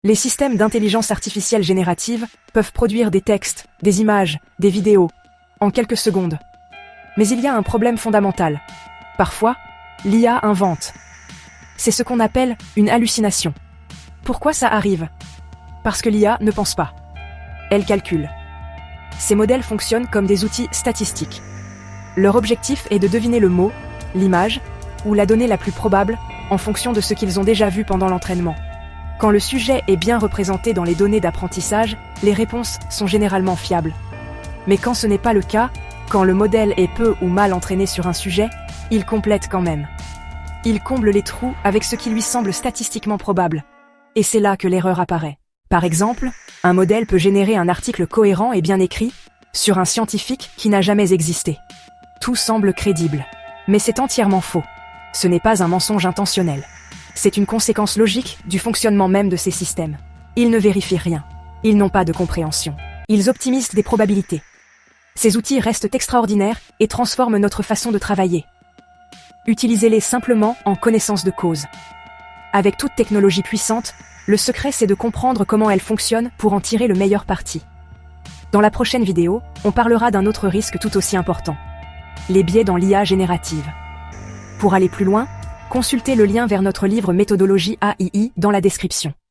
Les systèmes d'intelligence artificielle générative peuvent produire des textes, des images, des vidéos, en quelques secondes. Mais il y a un problème fondamental. Parfois, l'IA invente. C'est ce qu'on appelle une hallucination. Pourquoi ça arrive? Parce que l'IA ne pense pas. Elle calcule. Ces modèles fonctionnent comme des outils statistiques. Leur objectif est de deviner le mot, l'image, ou la donnée la plus probable, en fonction de ce qu'ils ont déjà vu pendant l'entraînement. Quand le sujet est bien représenté dans les données d'apprentissage, les réponses sont généralement fiables. Mais quand ce n'est pas le cas, quand le modèle est peu ou mal entraîné sur un sujet, il complète quand même. Il comble les trous avec ce qui lui semble statistiquement probable. Et c'est là que l'erreur apparaît. Par exemple, un modèle peut générer un article cohérent et bien écrit sur un scientifique qui n'a jamais existé. Tout semble crédible. Mais c'est entièrement faux. Ce n'est pas un mensonge intentionnel. C'est une conséquence logique du fonctionnement même de ces systèmes. Ils ne vérifient rien. Ils n'ont pas de compréhension. Ils optimisent des probabilités. Ces outils restent extraordinaires et transforment notre façon de travailler. Utilisez-les simplement en connaissance de cause. Avec toute technologie puissante, le secret c'est de comprendre comment elle fonctionne pour en tirer le meilleur parti. Dans la prochaine vidéo, on parlera d'un autre risque tout aussi important. Les biais dans l'IA générative. Pour aller plus loin, consultez le lien vers notre livre Méthodologie AI dans la description.